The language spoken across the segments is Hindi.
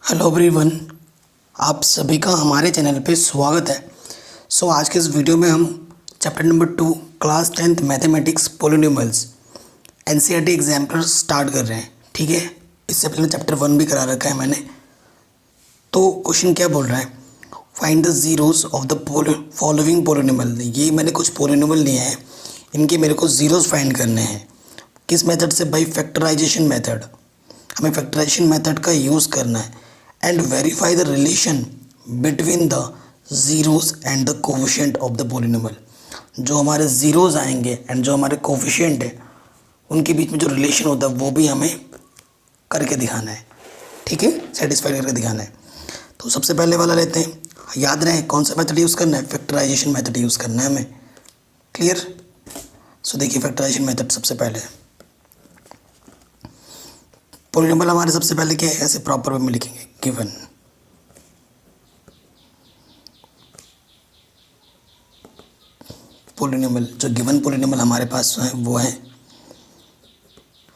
हेलो एवरीवन, आप सभी का हमारे चैनल पे स्वागत है। आज के इस वीडियो में हम chapter number 2 class 10th mathematics polynomials NCERT example start कर रहे हैं। ठीक है, इससे पहले चैप्टर 1 भी करा रखा है मैंने। तो क्वेश्चन क्या बोल रहा है, find the zeros of the following polynomial. ये मैंने कुछ पॉलिनोमियल लिए हैं, इनके मेरे को जीरोस फाइंड करने हैं। किस मेथड से भाई? Factorisation method. हमें फैक्टराइजेशन मेथड का यूज़ करना है and verify the relation between the zeroes and the coefficient of the polynomial. जो हमारे ज़ीरोज़ आएंगे एंड जो हमारे कोफिशिएंट है उनके बीच में जो रिलेशन होता है वो भी हमें करके दिखाना है। ठीक है, सेटिस्फाई करके दिखाना है। तो सबसे पहले वाला लेते हैं। याद रहे कौन सा मेथड यूज़ करना है? फैक्टराइजेशन मेथड यूज़ करना है हमें। क्लियर? सो देखिए, फैक्टराइजेशन मेथड सबसे पहले पॉलिनोमियल हमारे सबसे पहले क्या है, ऐसे प्रॉपर वे में लिखेंगे। गिवन पॉलिनोमियल, जो गिवन पॉलिनोमियल हमारे पास है वो है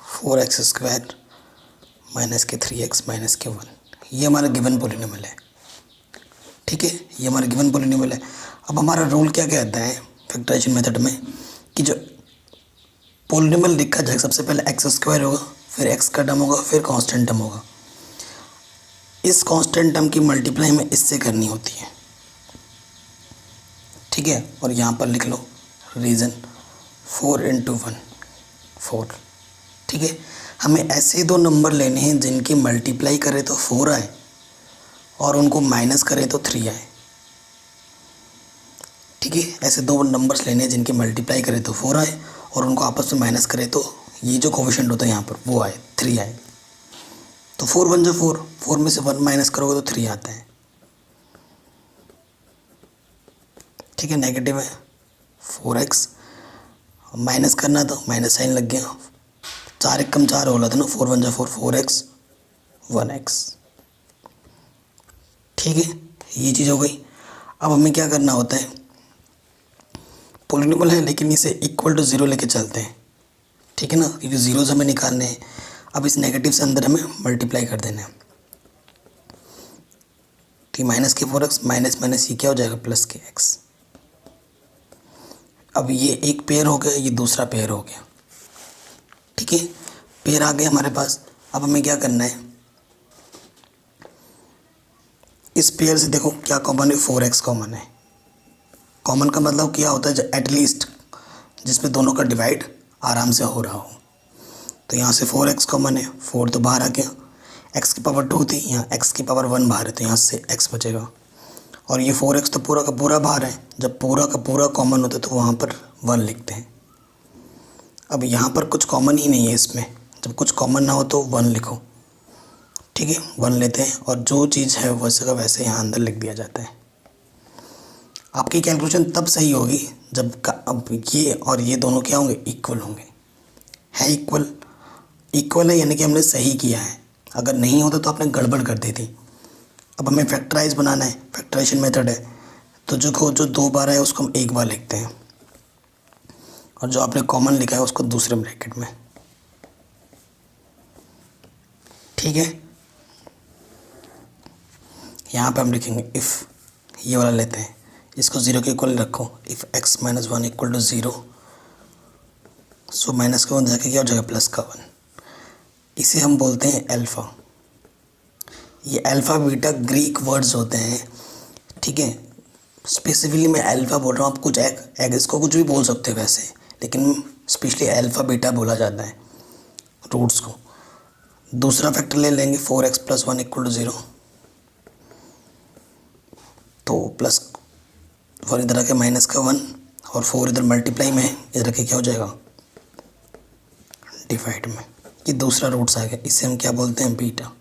4x² माइनस के 3x माइनस के 1। ये हमारा गिवन पॉलिनोमियल है। ठीक है, ये हमारा गिवन पॉलिनोमियल है। अब हमारा रूल क्या कहता है फैक्टराइजेशन मेथड में कि जो पॉलिनोमियल लिखा जाए सबसे पहले x² होगा, फिर x का टर्म होगा, फिर कांस्टेंट टर्म होगा। इस कांस्टेंट टर्म की मल्टीप्लाई हमें इससे करनी होती है। ठीक है, और यहाँ पर लिख लो रीज़न 4 × 1 4। ठीक है, हमें ऐसे दो नंबर लेने हैं जिनकी मल्टीप्लाई करें तो 4 आए और उनको माइनस करें तो 3 आए। ठीक है, ऐसे दो नंबर्स लेने हैं जिनकी मल्टीप्लाई करें तो 4 आए और उनको आपस में माइनस करें तो ये जो कोफिशिएंट होता है यहाँ पर वो आए 3 आए। तो 4 1 जो 4, 4 में से 1 माइनस करोगे तो 3 आता है। ठीक है, नेगेटिव है 4x, माइनस करना तो माइनस साइन लग गया। 4 1 कम 4 हो रहा था ना, 4 1 जो 4, 4x 1x। ठीक है, ये चीज़ हो गई। अब हमें क्या करना होता है, पॉलिनोमियल है लेकिन इसे इक्वल टू 0 लेके चलते हैं। ठीक है ना, क्योंकि ज़ीरोज़ हमें निकालने हैं। अब इस नेगेटिव से अंदर हमें मल्टीप्लाई कर देना है। तो माइनस के 4x माइनस माइनस ये क्या हो जाएगा, प्लस के x। अब ये एक पेयर हो गया, ये दूसरा पेयर हो गया। ठीक है, पेयर आ गया हमारे पास। अब हमें क्या करना है, इस पेयर से देखो क्या कॉमन है, 4x कॉमन है। कॉमन का मतलब क्या होता है, जो एटलीस्ट जिसमें दोनों का डिवाइड आराम से हो रहा हो। तो यहाँ से 4x कॉमन है, 4 तो बाहर आ गया। x की पावर 2 थी, यहाँ x की पावर 1 बाहर है तो यहाँ से x बचेगा। और ये 4x तो पूरा का पूरा बाहर है। जब पूरा का पूरा कॉमन होता है तो वहाँ पर 1 लिखते हैं। अब यहाँ पर कुछ कॉमन ही नहीं है इसमें, जब कुछ कॉमन ना हो तो 1 लिखो। ठीक है, 1 लेते हैं और जो चीज़ है वैसे का वैसे यहाँ अंदर लिख दिया जाता है। आपकी कैलकुलेशन तब सही होगी जब अब ये और ये दोनों क्या होंगे, इक्वल होंगे। है इक्वल है यानी कि हमने सही किया है। अगर नहीं होता तो आपने गड़बड़ कर दी थी। अब हमें फैक्टराइज बनाना है, फैक्टराइजेशन मेथड है। तो जो 2 बार है उसको हम 1 बार लिखते हैं और जो आपने कॉमन लिखा है उसको दूसरे ब्रैकेट में। ठीक है, यहाँ पे हम लिखेंगे इफ़, ये वाला लेते हैं, इसको 0 के इक्वल रखो। इफ़ x - 1 = 0, सो माइनस का 1 जाके क्या हो जाएगा, प्लस का 1। इसे हम बोलते हैं अल्फ़ा। ये अल्फ़ा बीटा ग्रीक वर्ड्स होते हैं। ठीक है, स्पेसिफिकली मैं अल्फ़ा बोल रहा हूँ। आप कुछ एग इसको कुछ भी बोल सकते हो वैसे, लेकिन स्पेशली अल्फ़ा बीटा बोला जाता है रूट्स को। दूसरा फैक्टर ले लेंगे 4x + 1 = 0। तो प्लस 1 इधर आके माइनस का 1 और 4 इधर मल्टीप्लाई में है, इधर के क्या हो जाएगा, डिवाइड में। ये दूसरा रूट्स आ गया, इसे हम क्या बोलते हैं, बीटा।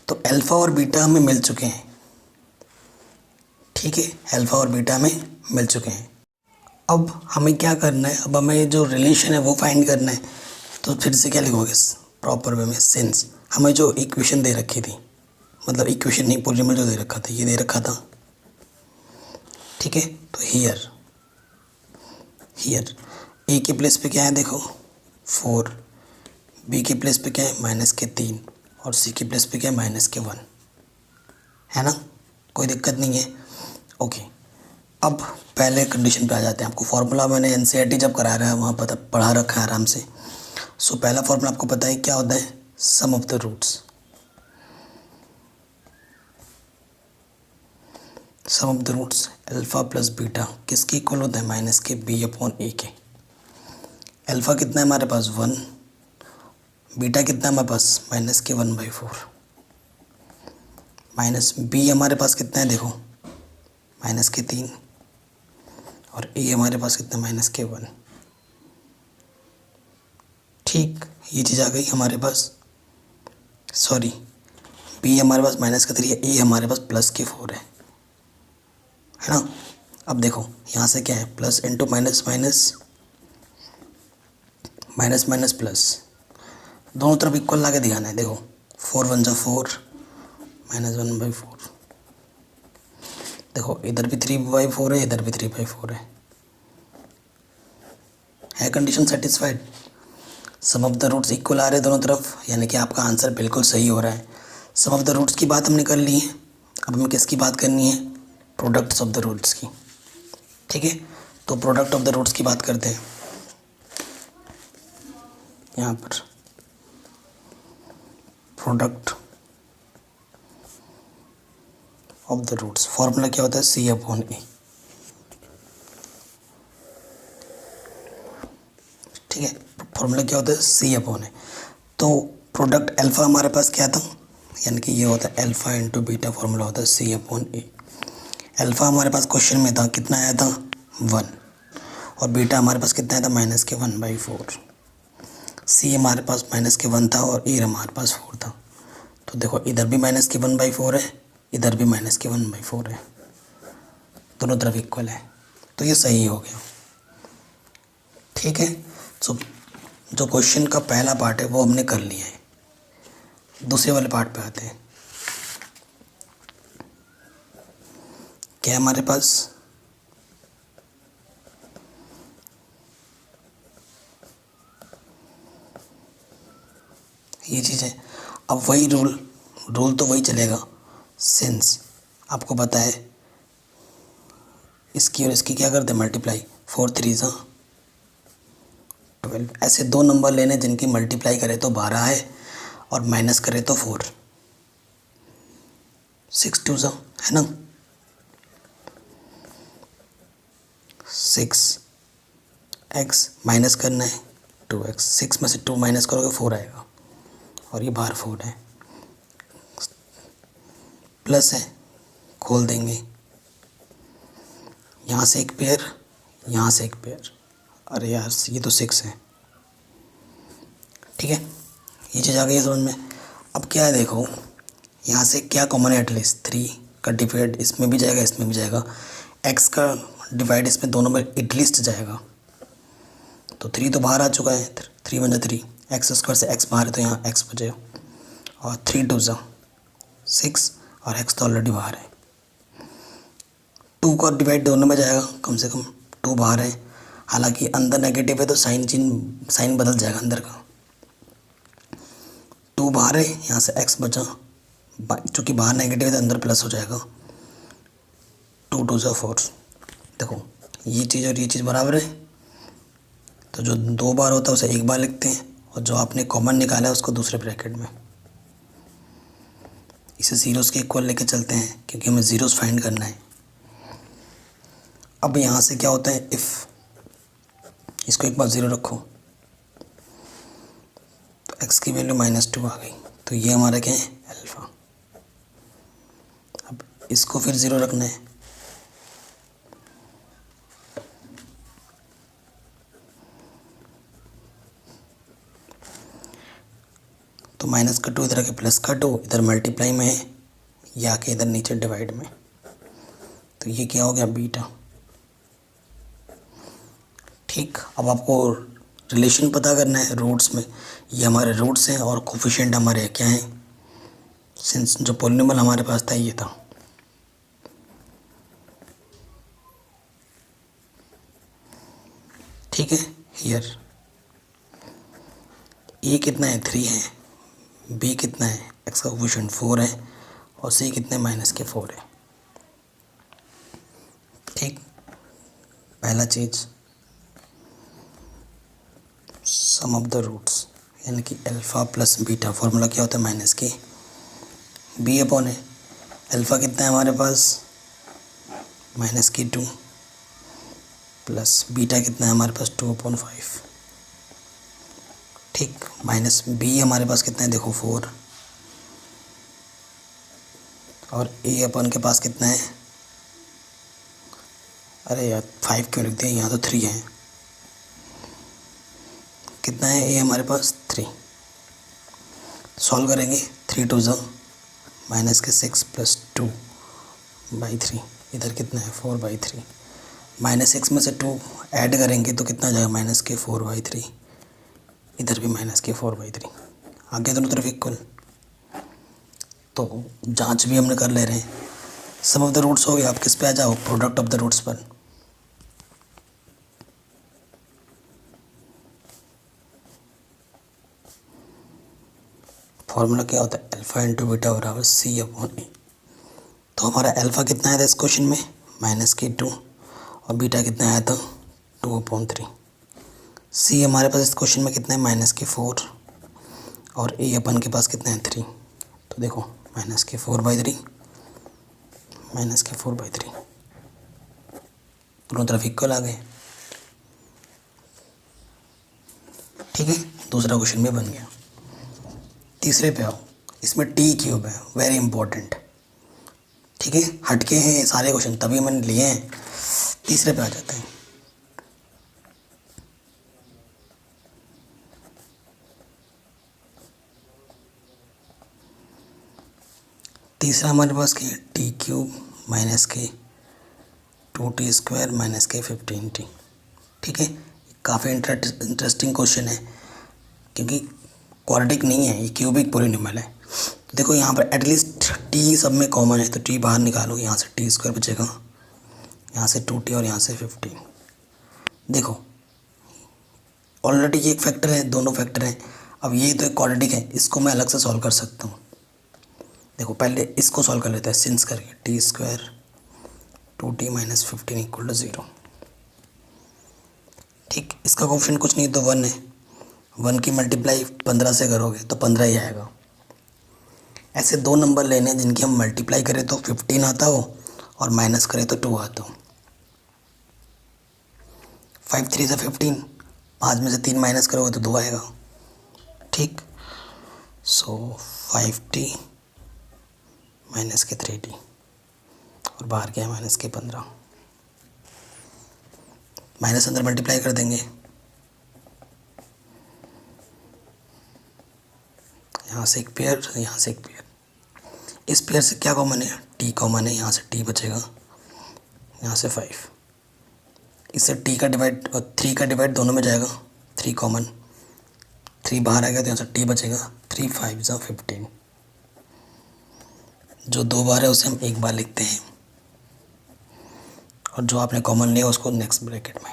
तो अल्फ़ा और बीटा हमें मिल चुके हैं। ठीक है, अल्फ़ा और बीटा हमें मिल चुके हैं। अब हमें क्या करना है, अब हमें जो रिलेशन है वो फाइंड करना है। तो फिर से क्या लिखोगे प्रॉपर वे में, सिंस हमें जो इक्वेशन दे रखी थी, मतलब इक्वेशन नहीं, पॉलिनोमियल जो दे रखा था, ये दे रखा था। ठीक है, तो हियर ए के प्लेस पे क्या है देखो 4, बी के प्लेस पे क्या है -3, और सी की प्लेस पे क्या है -1 है ना, कोई दिक्कत नहीं है। ओके, अब पहले कंडीशन पे आ जाते हैं। आपको फार्मूला मैंने एनसीईआरटी जब करा रहा है वहाँ पता पढ़ा रखा है आराम से। सो पहला फार्मूला आपको पता है क्या होता है, sum of the roots. Sum of the roots alpha plus beta किसके इक्वल होता है, -b/a के। अल्फ़ा कितना है हमारे पास 1, बीटा कितना है हमारे पास -1/4, माइनस b हमारे पास कितना है देखो -3, और a हमारे पास कितना -1। ठीक, ये चीज़ आ गई हमारे पास। सॉरी, b हमारे पास -3 है, a हमारे पास +4 है ना। अब देखो यहाँ से क्या है, plus into minus minus minus minus plus, दोनों तरफ इक्वल ला के दिखाना है। देखो 4 1 जा 4, -1/4। देखो इधर भी 3/4 है, इधर भी 3/4 है condition satisfied. Sum of the roots equal आ रहे हैं दोनों तरफ, यानी कि आपका आंसर बिल्कुल सही हो रहा है। सम ऑफ द रूट्स की बात हमने कर ली है, अब हमें किसकी बात करनी है, प्रोडक्ट्स ऑफ द रूट्स की। ठीक है, तो प्रोडक्ट ऑफ द रूट्स की बात करते हैं। यहाँ पर product of the roots formula क्या होता है, C/A। ठीक है, फॉर्मूला क्या होता है, C/A। तो प्रोडक्ट अल्फ़ा हमारे पास क्या था, यानी कि ये होता है अल्फ़ा इंटू बीटा, फॉर्मूला होता है C/A। अल्फ़ा हमारे पास क्वेश्चन में था, कितना आया था 1, और बीटा हमारे पास कितना आया था -1/4। सी हमारे पास -1 था और ए हमारे पास 4 था। तो देखो इधर भी -1/4 है, इधर भी -1/4 है, दोनों तरफ इक्वल है, तो ये सही हो गया। ठीक है, सो जो क्वेश्चन का पहला पार्ट है वो हमने कर लिया है। दूसरे वाले पार्ट पे आते हैं। क्या है हमारे पास, ये चीज़ है। अब वही रूल तो वही चलेगा, सिंस आपको पता है इसकी और इसकी क्या करते हैं मल्टीप्लाई, 4 3 12। ऐसे दो नंबर लेने जिनकी मल्टीप्लाई करे तो 12 है और माइनस करे तो 4, 6 2 है ना, 6x माइनस करना है 2x, 6 में से 2 माइनस करोगे 4 आएगा, और ये बाहर 4 है, प्लस है, खोल देंगे, यहाँ से एक पेयर, यहाँ से एक पेयर, अरे यार ये तो 6 है। ठीक है, ये चीज़ आ गई समझ में। अब क्या है देखो, यहाँ से क्या कॉमन है, एटलीस्ट 3 का डिवाइड इसमें भी जाएगा, इसमें भी जाएगा, x का डिवाइड इसमें दोनों में एटलीस्ट जाएगा, तो 3 तो बाहर आ चुका है, 3 1 3, x² से x बाहर है तो यहाँ x बचेगा, और 3 2 6, और x तो ऑलरेडी बाहर है। 2 का डिवाइड दोनों में जाएगा, कम से कम 2 बाहर है, हालांकि अंदर नेगेटिव है तो साइन बदल जाएगा अंदर का। 2 बाहर है, यहाँ से x बचा, चूँकि बाहर नेगेटिव है तो अंदर प्लस हो जाएगा, 2 2 4। देखो ये चीज़ और ये चीज़ बराबर है, तो जो 2 बार होता है उसे एक बार लिखते हैं, और जो आपने कॉमन निकाला है उसको दूसरे ब्रैकेट में। इसे ज़ीरोज़ के इक्वल लेके चलते हैं क्योंकि हमें ज़ीरोज़ फाइंड करना है। अब यहाँ से क्या होता है, इफ़ इसको एक बार 0 रखो तो x की वैल्यू -2 आ गई, तो ये हमारा क्या है अल्फ़ा। अब इसको फिर 0 रखना है, तो -2 इधर आके +2, इधर मल्टीप्लाई में है, या के इधर नीचे डिवाइड में, तो ये क्या हो गया बीटा। ठीक, अब आपको रिलेशन पता करना है रूट्स में, ये हमारे रूट्स हैं और कोफिशिएंट हमारे क्या हैं, सिंस जो पॉलिनोमियल हमारे पास था ये था। ठीक है, हियर ए कितना है 3 है, बी कितना है, एक्स का कोफिशिएंट 4 है, और सी कितने माइनस के 4 है। ठीक, पहला चीज़ सम ऑफ द रूट्स, यानी कि अल्फ़ा प्लस बीटा, फॉर्मूला क्या होता है माइनस के बी अपॉन है। अल्फ़ा कितना है हमारे पास माइनस की 2 प्लस बीटा कितना है हमारे पास 2/5। ठीक, माइनस बी हमारे पास कितना है देखो 4, और ए अपन के पास कितना है, अरे यार 5 क्यों लिख दिया, यहाँ तो 3 है। कितना है ए हमारे पास 3। सॉल्व करेंगे, 3 2 ज़ा माइनस के 6 प्लस 2/3, इधर कितना है 4/3। माइनस 6 में से 2 ऐड करेंगे तो कितना आ जाएगा माइनस के 4/3, इधर भी माइनस के 4/3, आगे दोनों तरफ इक्वल। तो जांच भी हमने कर ले रहे हैं। सम ऑफ द रूट्स हो गया, आप किस पे आ जाओ, प्रोडक्ट ऑफ द रूट्स पर। फॉर्मूला क्या होता है, अल्फ़ा इंटू बीटा बराबर सी अपॉन ए। तो हमारा अल्फ़ा कितना आया था इस क्वेश्चन में माइनस के 2, और बीटा कितना आया था 2/3। सी हमारे पास इस क्वेश्चन में कितना है माइनस के 4, और ए अपन के पास कितना है 3। तो देखो माइनस के 4/3, माइनस के 4/3, दोनों तरफ इक्वल आ गए। ठीक है, दूसरा क्वेश्चन भी बन गया। तीसरे पे आओ, इसमें टी क्यूब है, वेरी इंपॉर्टेंट। ठीक है, हटके हैं सारे क्वेश्चन तभी मैंने लिए हैं। तीसरे पे आ जाते हैं। तीसरा हमारे पास क्या है, टी क्यूब माइनस के 2t² माइनस के 15t। ठीक है, काफ़ी इंटरेस्टिंग क्वेश्चन है, क्योंकि क्वाड्रेटिक नहीं है, ये क्यूबिक पॉलिनॉमियल है। तो देखो यहाँ पर एटलीस्ट टी सब में कॉमन है, तो टी बाहर निकालो, यहाँ से t² बचेगा, यहाँ से 2t और यहाँ से 15। देखो ऑलरेडी ये एक फैक्टर है, दोनों फैक्टर हैं। अब ये तो एक क्वाड्रेटिक है, इसको मैं अलग से सॉल्व कर सकता हूँ। देखो पहले इसको सॉल्व कर लेते हैं सिंस करके, t² 2t minus 15 equal to 0। ठीक, इसका कोफिशिएंट कुछ नहीं तो 1 है, 1 की मल्टीप्लाई 15 से करोगे तो 15 ही आएगा। ऐसे दो नंबर लेने हैं जिनकी हम मल्टीप्लाई करें तो 15 आता हो और माइनस करें तो 2 आता हो। 5 3 से 15, 5 में से 3 माइनस करोगे तो 2 आएगा। ठीक, सो 5t माइनस के 3t, और बाहर क्या है माइनस के 15। माइनस अंदर मल्टीप्लाई कर देंगे, यहाँ से एक पेयर, यहाँ से एक पेयर। इस पेयर से क्या कॉमन है, t कॉमन है, यहाँ से t बचेगा, यहाँ से 5। इससे t का डिवाइड और 3 का डिवाइड दोनों में जाएगा, 3 कॉमन, 3 बाहर आ गया तो यहाँ से t बचेगा, 3 5 ज़ा 15। जो 2 बार है उसे हम एक बार लिखते हैं, और जो आपने कॉमन लिया उसको नेक्स्ट ब्रैकेट में।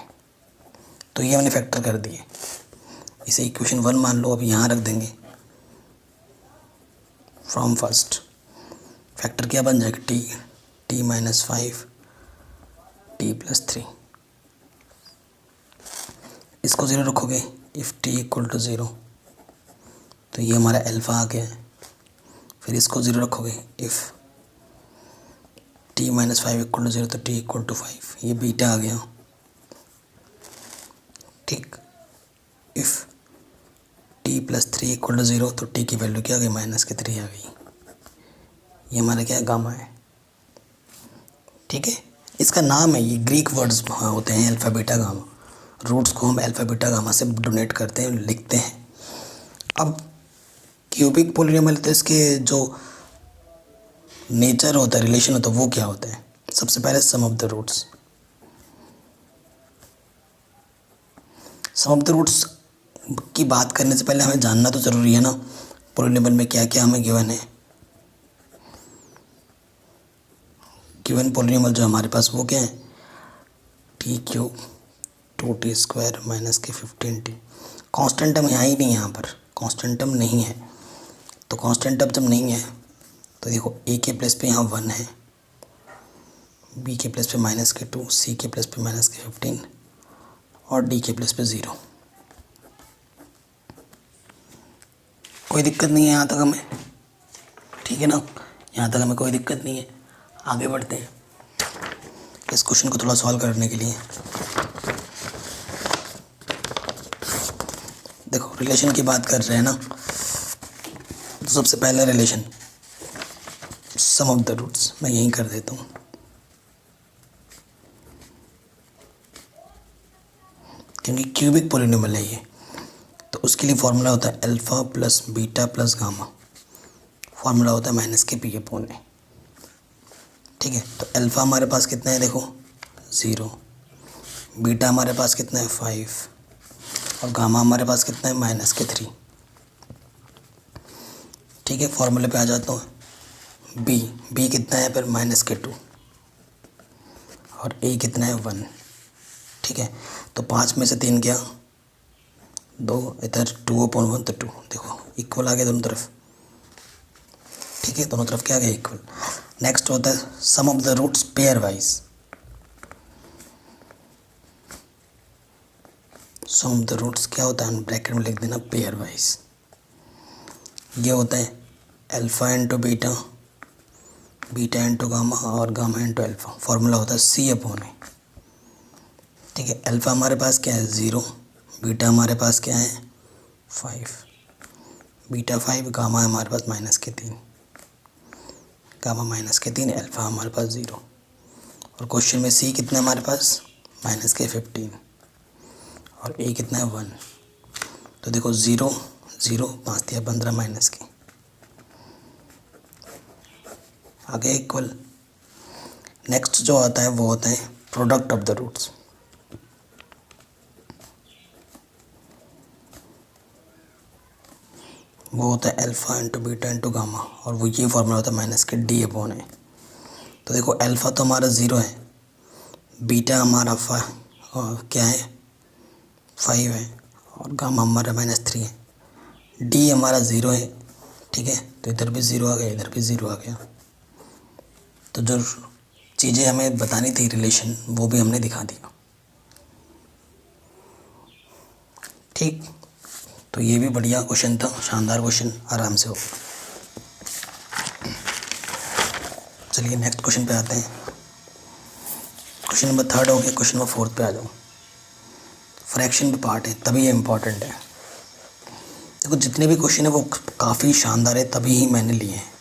तो ये हमने फैक्टर कर दिए, इसे इक्वेशन 1 मान लो। अब यहाँ रख देंगे फ्रॉम फर्स्ट, फैक्टर क्या बन जाएगा, t माइनस 5 t प्लस 3। इसको 0 रखोगे, इफ़ t इक्वल टू 0, तो ये हमारा अल्फ़ा आ गया है। फिर इसको 0 रखोगे, if t minus 5 equal to 0, तो t इक्वल टू 5, ये बीटा आ गया। ठीक, if t plus 3 equal to 0, तो t की वैल्यू क्या आ गई, माइनस के 3 आ गई। ये हमारा क्या है, गामा है। ठीक है, इसका नाम है, ये ग्रीक वर्ड्स होते हैं अल्फ़ा बीटा गामा। रूट्स को हम अल्फ़ा बीटा गामा से डोनेट करते हैं, लिखते हैं। अब क्यूबिक पॉलिनॉमियल, तो इसके जो नेचर होता है, रिलेशन होता है, वो क्या होता है। सबसे पहले sum of the roots. Sum of the roots की बात करने से पहले हमें जानना तो ज़रूरी है ना, पॉलिनॉमियल में क्या क्या हमें गिवन है। गिवन पॉलिनॉमियल जो हमारे पास वो क्या है, t³ 2t² माइनस के 15t। कांस्टेंट टर्म यहाँ ही नहीं है, यहाँ पर कांस्टेंट टर्म नहीं है, तो तो कांस्टेंट टर्म जब नहीं है तो देखो ए के प्लेस पे यहाँ 1 है, बी के प्लेस पे -2, सी के प्लेस पे -15 और डी के प्लेस पे 0। कोई दिक्कत नहीं है यहाँ तक हमें, ठीक है ना, यहाँ तक हमें कोई दिक्कत नहीं है। आगे बढ़ते हैं इस क्वेश्चन को थोड़ा सॉल्व करने के लिए। देखो रिलेशन की बात कर रहे हैं ना, तो सबसे पहला relation sum of the roots मैं यहीं कर देता हूँ। क्योंकि क्यूबिक पॉलिनोमियल है ये, तो उसके लिए फॉर्मूला होता है alpha plus beta plus gamma, formula होता है -p/a। ठीक है, तो अल्फ़ा हमारे पास कितना है देखो 0, बीटा हमारे पास कितना है 5 और गामा हमारे पास कितना है -3। ठीक है, फॉर्मूले पे आ जाता हूँ। बी कितना है फिर -2 और ए कितना है 1। ठीक है, तो 5 में से 3 गया 2, इधर 2/1 तो 2, देखो इक्वल आ गया दोनों तरफ। ठीक है, दोनों तरफ क्या आ गया इक्वल। नेक्स्ट होता है sum of the roots pairwise. Sum of the roots क्या होता है, ब्रैकेट में लिख देना पेयर वाइज। ये होता है alpha into beta, beta into gamma और गामा इंटू अल्फ़ा। फॉर्मूला होता है C/A। ठीक है, अल्फ़ा हमारे पास क्या है 0, बीटा हमारे पास क्या है 5, बीटा 5, गामा हमारे पास -3, गामा -3, अल्फ़ा हमारे पास 0। और क्वेश्चन में C कितना है हमारे पास -15 और A कितना है 1। तो देखो 0 0 5 दिया 15 माइनस के आगे इक्वल। नेक्स्ट जो आता है वो होता है प्रोडक्ट ऑफ द रूट्स। वो होता है alpha into beta into gamma और वो ये फॉर्मूला होता है -d/a। तो देखो अल्फ़ा तो हमारा 0 है, बीटा हमारा क्या है 5 है और गामा हमारा -3 है, डी हमारा 0 है। ठीक है, तो इधर भी 0 आ गया, इधर भी 0 आ गया। तो जो चीज़ें हमें बतानी थी रिलेशन वो भी हमने दिखा दिया। ठीक, तो ये भी बढ़िया क्वेश्चन था, शानदार क्वेश्चन, आराम से हो। चलिए नेक्स्ट क्वेश्चन पे आते हैं। क्वेश्चन नंबर 3 हो गया, क्वेश्चन नंबर 4 पे आ जाओ। फ्रैक्शन पे पार्ट है तभी ये इम्पॉर्टेंट है। देखो जितने भी क्वेश्चन है वो काफ़ी शानदार है, तभी ही मैंने लिए हैं।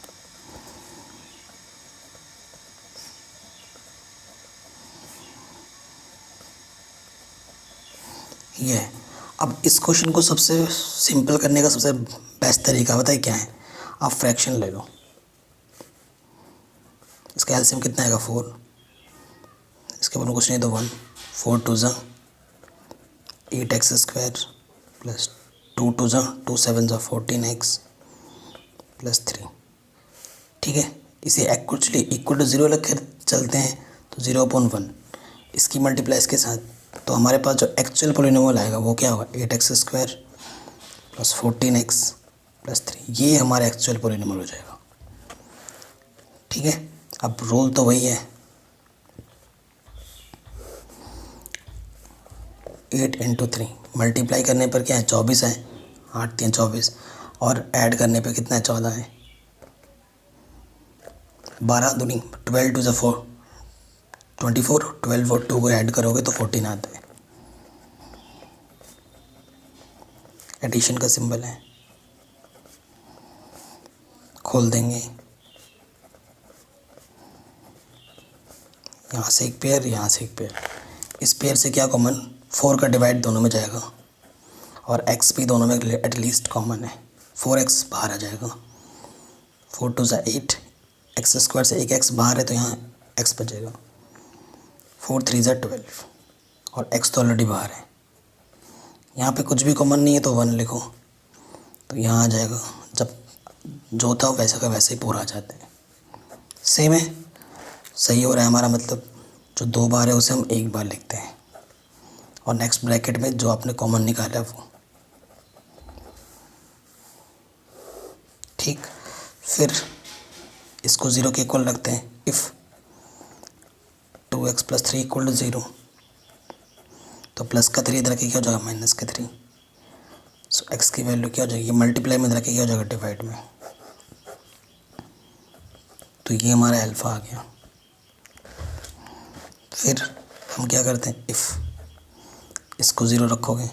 ये है। अब इस क्वेश्चन को सबसे सिंपल करने का सबसे बेस्ट तरीका बताइए क्या है। आप फ्रैक्शन ले लो, इसका एलसीएम कितना आएगा 4, इसके ऊपर कुछ नहीं तो 1, 4 2 ज़ा 8x² प्लस 2 2 ज़ा 2 7 ज़ा 14x प्लस 3। ठीक है, इसे एक्चुअली इक्वल टू 0 रख कर चलते हैं तो 0/1 इसकी मल्टीप्लाई इसके साथ, तो हमारे पास जो एक्चुअल पॉलिनोमियल आएगा वो क्या होगा 8x² प्लस 14x प्लस 3। ये हमारा एक्चुअल पॉलिनोमियल हो जाएगा। ठीक है, अब रूल तो वही है 8 × 3 मल्टीप्लाई करने पर क्या है 24 है, 8 3 24 और ऐड करने पर कितना है 14 है, 12 दूनी 12 2 ज़ा 4 24, 12 और 2 को ऐड करोगे तो 14 आता है। एडिशन का सिंबल है, खोल देंगे यहाँ से एक पेयर, यहाँ से एक पेयर। इस पेयर से क्या कॉमन 4 का डिवाइड दोनों में जाएगा और x भी दोनों में एटलीस्ट कॉमन है, 4x बाहर आ जाएगा। 4 2 ज़ा 8, x² से एक x बाहर है तो यहाँ x बचेगा। 4 3 ज़ा 12 और x तो ऑलरेडी बाहर है। यहाँ पे कुछ भी कॉमन नहीं है तो 1 लिखो, तो यहाँ आ जाएगा। जब जो था वैसा का वैसे ही पूरा आ जाता है। सेम है, सही हो रहा है हमारा, मतलब जो 2 बार है उसे हम 1 बार लिखते हैं और नेक्स्ट ब्रैकेट में जो आपने कॉमन निकाला है वो। ठीक। फिर इसको 0 के इक्वल रखते हैं। इफ़ 2x + 3 = 0, तो प्लस का 3 इधर के क्या हो जाएगा, माइनस का 3। सो x की वैल्यू क्या हो जाएगी, मल्टीप्लाई में इधर के क्या हो जाएगा, डिवाइड में। तो ये हमारा अल्फ़ा आ गया। फिर हम क्या करते हैं, इफ़ इसको 0 रखोगे,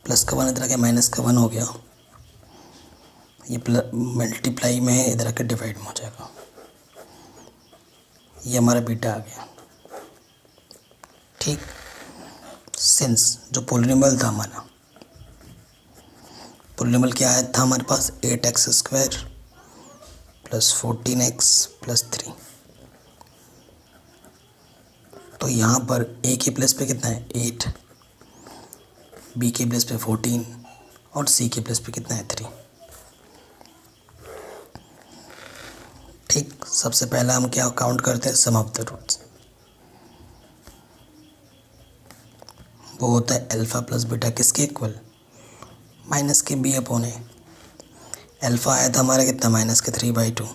प्लस का 1 इधर के माइनस का 1 हो गया, ये मल्टीप्लाई में इधर के डिवाइड में हो जाएगा। ये हमारा बीटा आ गया। ठीक। सिंस जो पोलिनोमियल था हमारा, पोलिनोमियल क्या आया था हमारे पास, 8x² + 14x + 3। तो यहाँ पर a के प्लेस पे कितना है, 8, b के प्लेस पे 14 और c के प्लेस पे कितना है, 3। ठीक। सबसे पहला हम क्या काउंट करते हैं, सम ऑफ द रूट्स। वो होता है अल्फ़ा + बीटा किसके इक्वल, माइनस के b/a। अल्फ़ा आया था हमारा कितना, -3/2।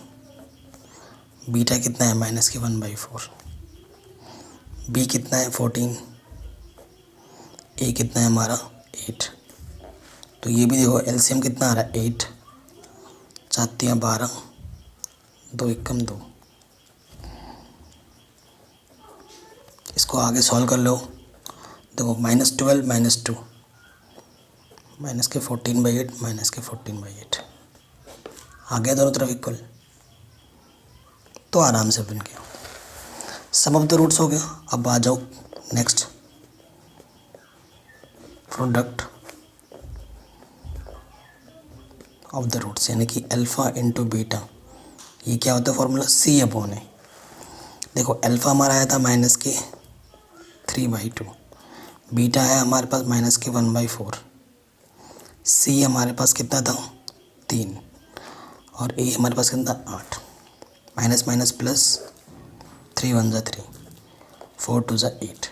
बीटा कितना है, -1/4। b कितना है, 14। a कितना है हमारा, 8। तो ये भी देखो एलसीएम कितना आ रहा है, 8, 4 × 12, 2 × 2। इसको आगे सॉल्व कर लो। देखो -12 -2, -14/8 -14/8 आ गया, दोनों तरफ इक्वल। तो आराम से बन गया, सम ऑफ द रूट्स हो गया। अब आ जाओ next, product of the roots, यानी कि अल्फ़ा × बीटा। ये क्या होता है फॉर्मूला, C/A। देखो अल्फ़ा हमारा आया था -3/2, बीटा है हमारे पास -1/4, C हमारे पास कितना था, 3, और A हमारे पास कितना, 8। Minus minus plus, 3 × 1 = 3, 4 × 2 = 8।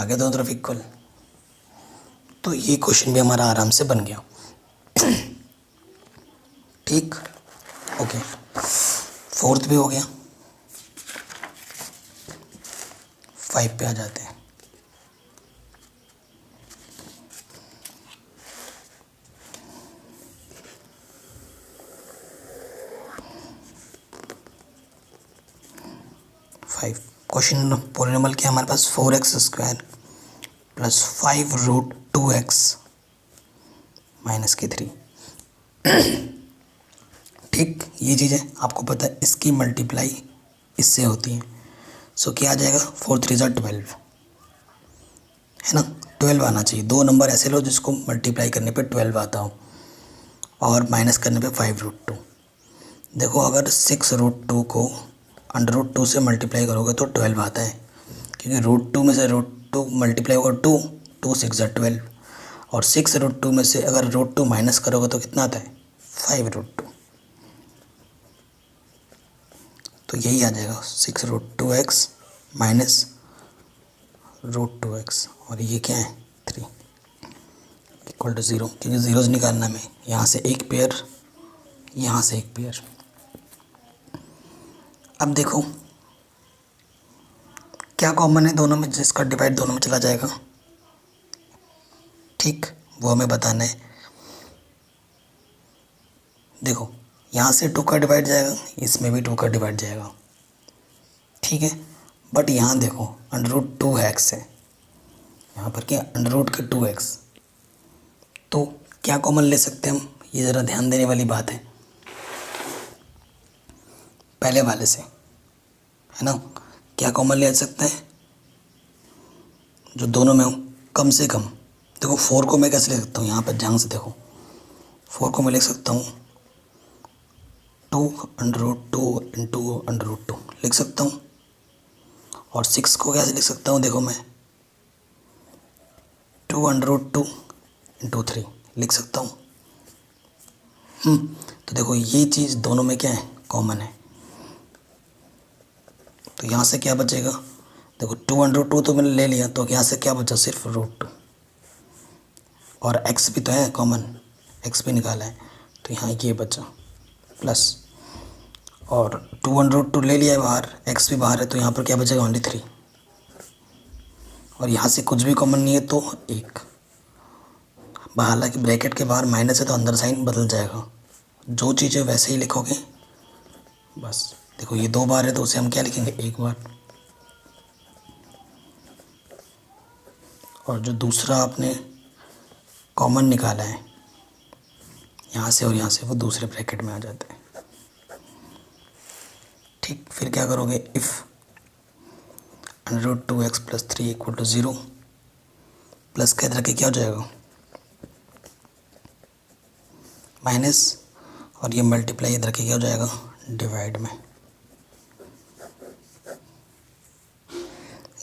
आगे दोनों तरफ इक्वल। तो ये क्वेश्चन भी हमारा आराम से बन गया। ठीक। ओके, फोर्थ भी हो गया। 5 पे आ जाते हैं। क्वेश्चन पोलिनोमियल क्या हमारे पास, 4x² + 5√2x - 3। ठीक। ये चीज़ें आपको पता है, इसकी मल्टीप्लाई इससे होती है। सो क्या आ जाएगा, 4 × 3 = 12, है ना। 12 आना चाहिए। दो नंबर ऐसे लो जिसको मल्टीप्लाई करने पे 12 आता हो और माइनस करने पे 5√2। देखो अगर 6√2 को √2 से मल्टीप्लाई करोगे तो 12 आता है, क्योंकि √2 में से √2 मल्टीप्लाई होगा 2, 2 × 6 = 12, और 6√2 में से अगर √2 माइनस करोगे तो कितना आता है, 5√2। तो यही आ जाएगा 6√2x - √2x, और ये क्या है, 3 = 0, क्योंकि ज़ीरोज़ निकालना है हमें। यहाँ से एक पेयर, यहाँ से एक पेयर। अब देखो क्या कॉमन है दोनों में, जिसका डिवाइड दोनों में चला जाएगा। ठीक, वो हमें बताना है। देखो यहाँ से 2 का डिवाइड जाएगा, इसमें भी 2 का डिवाइड जाएगा। ठीक है, बट यहाँ देखो √2x है, यहाँ पर क्या, √2x। तो क्या कॉमन ले सकते हैं हम, ये ज़रा ध्यान देने वाली बात है। पहले वाले से, है ना, क्या कॉमन ले सकते हैं, जो दोनों में हो, कम से कम। देखो 4 को मैं कैसे लिख सकता हूँ, यहाँ पर ध्यान से देखो, 4 को मैं लिख सकता हूँ 2 √2 × √2 लिख सकता हूँ। और 6 को कैसे लिख सकता हूँ, देखो मैं 2 √2 × 3 लिख सकता हूँ। तो देखो ये चीज़ दोनों में क्या है, कॉमन है। तो यहाँ से क्या बचेगा, देखो 2√2 तो मैंने ले लिया, तो यहाँ से क्या बचा, सिर्फ √2, और x भी तो है कॉमन, x भी निकाला है, तो यहाँ ये बचा प्लस, और 2√2 ले लिया है बाहर, x भी बाहर है, तो यहाँ पर क्या बचेगा, ओनली 3, और यहाँ से कुछ भी कॉमन नहीं है तो 1। हालांकि ब्रैकेट के बाहर माइनस है तो अंदर साइन बदल जाएगा, जो चीज़ है वैसे ही लिखोगे बस। देखो ये 2 बार है तो उसे हम क्या लिखेंगे, 1 बार, और जो दूसरा आपने कॉमन निकाला है यहाँ से और यहाँ से, वो दूसरे ब्रैकेट में आ जाता है। ठीक, फिर क्या करोगे, इफ़ √2x + 3 = 0, प्लस के इधर के क्या हो जाएगा, माइनस, और ये मल्टीप्लाई इधर के क्या हो जाएगा, डिवाइड में।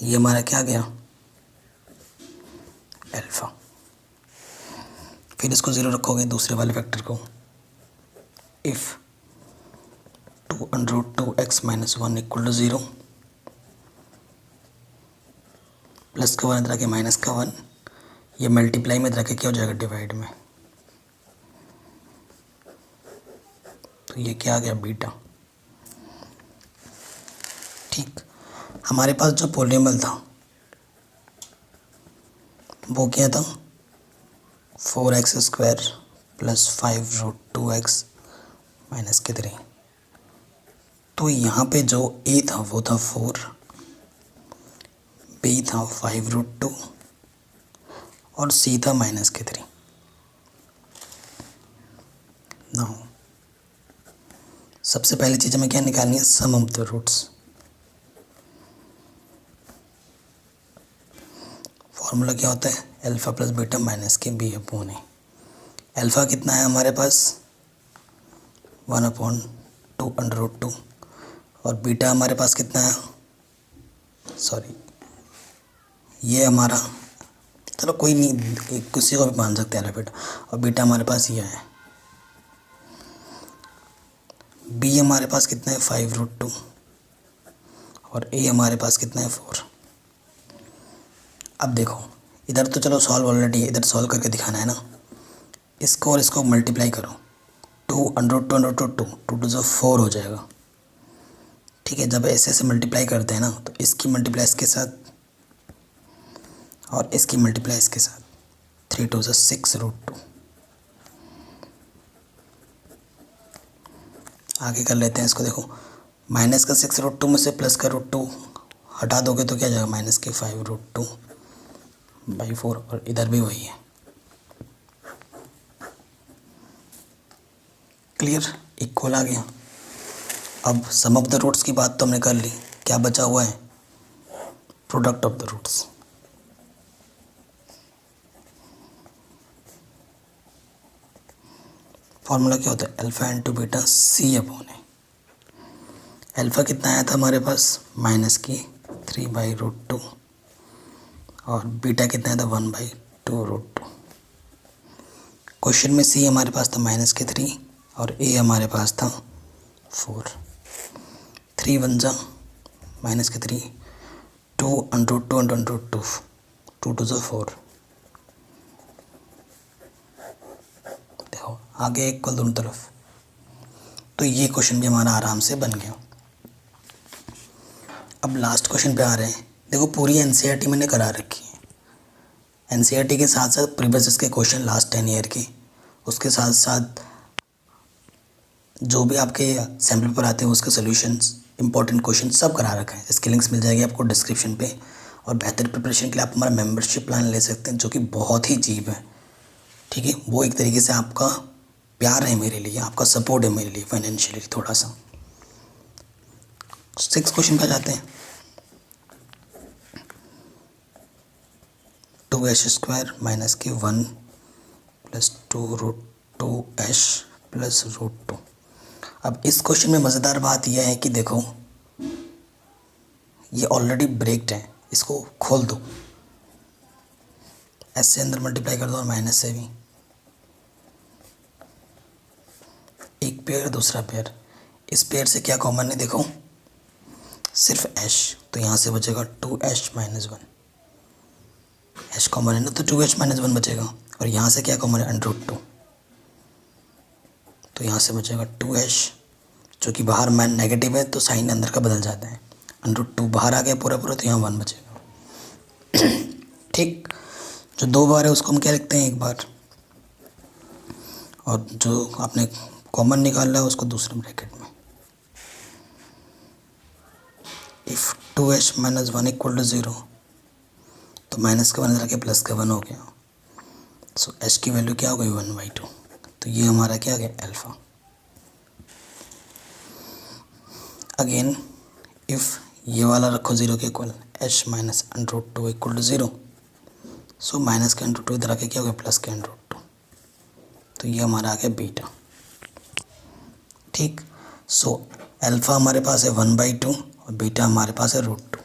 ये हमारा क्या गया, अल्फ़ा। फिर इसको 0 रखोगे दूसरे वाले फैक्टर को, इफ़ 2√2x - 1 = 0, प्लस का 1 इधर के माइनस का 1, ये मल्टीप्लाई में इधर के क्या हो जाएगा, डिवाइड में। तो ये क्या आ गया, बीटा। ठीक, हमारे पास जो पॉलिनोमियल था वो क्या था, 4x² + 5√2x - 3। तो यहाँ पे जो a था वो था 4, b था 5√2 और c था -3। नाउ सबसे पहली चीज़ हमें क्या निकालनी है, sum of the roots. Formula क्या होता है, अल्फ़ा + बीटा -b/a। अल्फ़ा कितना है हमारे पास, 1/2√2, और बीटा हमारे पास कितना है, सॉरी ये हमारा, चलो कोई नहीं, किसी को भी मान सकते हैं बेटा, और बीटा हमारे पास ये है। बी हमारे पास कितना है, 5√2, और ए हमारे पास कितना है, 4। अब देखो इधर तो चलो सॉल्व ऑलरेडी है, इधर सॉल्व करके दिखाना है ना। इसको और इसको मल्टीप्लाई करो, 2√2 2 4 हो जाएगा। ठीक है, जब ऐसे ऐसे मल्टीप्लाई करते हैं ना, तो इसकी मल्टीप्लाई इसके साथ और इसकी मल्टीप्लाई इसके साथ, 3 2 6√2। आगे कर लेते हैं इसको। देखो माइनस का 6√2 में से प्लस का √2 हटा दोगे तो क्या जाएगा, माइनस के 5√2/4, और इधर भी वही है। क्लियर, इक्वल आ गया। अब सम ऑफ द रूट्स की बात तो हमने कर ली, क्या बचा हुआ है, product of the roots. Formula क्या होता है, अल्फ़ा × बीटा c/a। अल्फ़ा कितना आया था हमारे पास, -3/√2, और बीटा कितना आया था, 1/2√2। क्वेश्चन में c हमारे पास था -3 और a हमारे पास था 4। 3 1 जा -3, 2√2 2 2 4। देखो आगे इक्वल दोनों तरफ, तो ये क्वेश्चन भी हमारा आराम से बन गया। अब लास्ट क्वेश्चन पे आ रहे हैं। देखो पूरी एनसीईआरटी मैंने करा रखी है, एनसीईआरटी के साथ साथ प्रीवियस के क्वेश्चन लास्ट 10 ईयर के, उसके साथ साथ जो भी आपके सैम्पल पर आते हैं उसके सॉल्यूशंस, इंपॉर्टेंट क्वेश्चन सब करा रखा है। इसकी लिंक्स मिल जाएगी आपको डिस्क्रिप्शन पे। और बेहतर प्रिपरेशन के लिए आप हमारा मेंबरशिप प्लान ले सकते हैं, जो कि बहुत ही चीप है। ठीक है, वो एक तरीके से आपका प्यार है मेरे लिए, आपका सपोर्ट है मेरे लिए फाइनेंशियली थोड़ा सा। 6 क्वेश्चन पे जाते हैं। 2h² - 1 + 2√2h + √2। अब इस क्वेश्चन में मज़ेदार बात यह है कि देखो ये ऑलरेडी ब्रेक्ड है, इसको खोल दो, एस से अंदर मल्टीप्लाई कर दो और माइनस से भी, एक पेयर दूसरा पेयर, इस पेयर से क्या कॉमन है, देखो सिर्फ एच, तो यहाँ से बचेगा 2h माइनस 1। एच कॉमन है ना, तो 2h माइनस 1 बचेगा। और यहाँ से क्या कॉमन है, √2, तो यहाँ से बचेगा 2h, जो कि बाहर मैन नेगेटिव है तो साइन अंदर का बदल जाता है। √2 बाहर आ गया पूरा पूरा, तो यहाँ 1 बचेगा। ठीक, जो 2 बार है उसको हम क्या लिखते हैं, 1 बार, और जो आपने कॉमन निकाला है उसको दूसरे ब्रैकेट में। If 2h minus 1 equal to 0, तो माइनस का 1 इधर के प्लस का 1 हो गया। सो h की वैल्यू क्या हो गई, 1/2। तो ये हमारा क्या आ गया, अल्फ़ा। अगेन इफ़ ये वाला रखो 0 के equal, h minus √2 equal to 0, so minus के √2 इधर आके क्या हो गया, प्लस के √2, तो ये हमारा आ गया बीटा। ठीक, सो अल्फ़ा हमारे पास है 1/2 और बीटा हमारे पास है √2।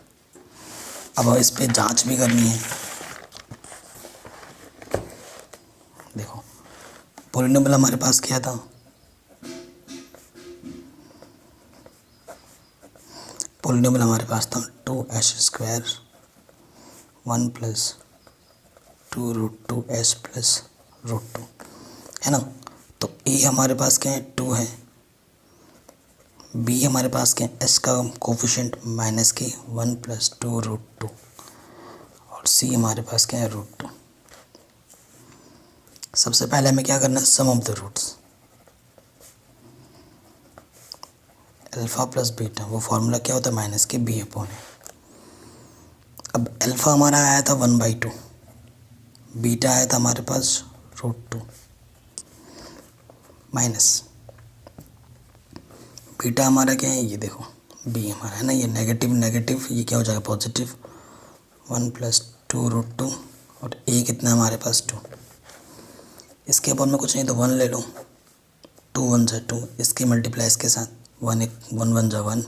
अब हम इस पे जांच भी करनी है। देखो पॉलिनोमियल हमारे पास क्या था, पॉलिनोमियल हमारे पास था 2h² 1 प्लस 2√2h प्लस √2, है ना। तो a हमारे पास क्या है, 2 है। b हमारे पास क्या है, s का कोफिशिएंट माइनस के 1 प्लस 2√2, और c हमारे पास क्या है, √2। सबसे पहले हमें क्या करना है, sum of the roots, alpha plus beta, वो फॉर्मूला क्या होता है, माइनस के b/a। अब अल्फ़ा हमारा आया था 1/2, बीटा आया था हमारे पास √2 माइनस बीटा हमारा क्या है, ये देखो b हमारा है ना, ये नेगेटिव नेगेटिव, ये क्या हो जाएगा, पॉजिटिव 1 प्लस 2√2, और a कितना है हमारे पास 2। इसके ऊपर में कुछ नहीं तो 1 ले लो, 2 1 जा 2, इसकी मल्टीप्लाई इसके साथ 1 1 जा 1,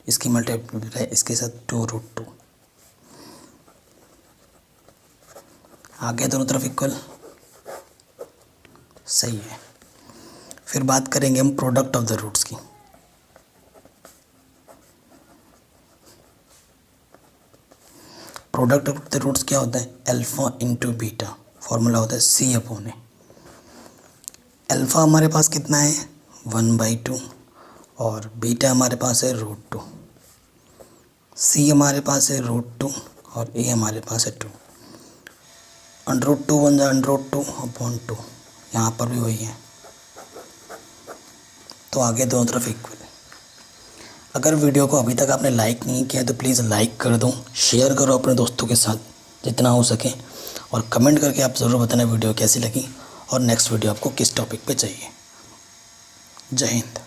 इसकी मल्टीप्लाई इसके साथ 2√2, आ गया दोनों तरफ इक्वल, सही है। फिर बात करेंगे हम प्रोडक्ट ऑफ द रूट्स की। प्रोडक्ट ऑफ द रूट्स क्या होता है, अल्फ़ा इंटू बीटा, फॉर्मूला होता है c/a। अल्फ़ा हमारे पास कितना है, 1/2, और बीटा हमारे पास है √2, c हमारे पास है √2, और a हमारे पास है 2। √2 1 जा √2/2, यहाँ पर भी वही है, तो आगे दोनों तरफ इक्वल। अगर वीडियो को अभी तक आपने लाइक नहीं किया तो प्लीज़ लाइक कर दो, शेयर करो अपने दोस्तों के साथ जितना हो सके, और कमेंट करके आप ज़रूर बताना वीडियो कैसी लगी और नेक्स्ट वीडियो आपको किस टॉपिक पे चाहिए। जय हिंद।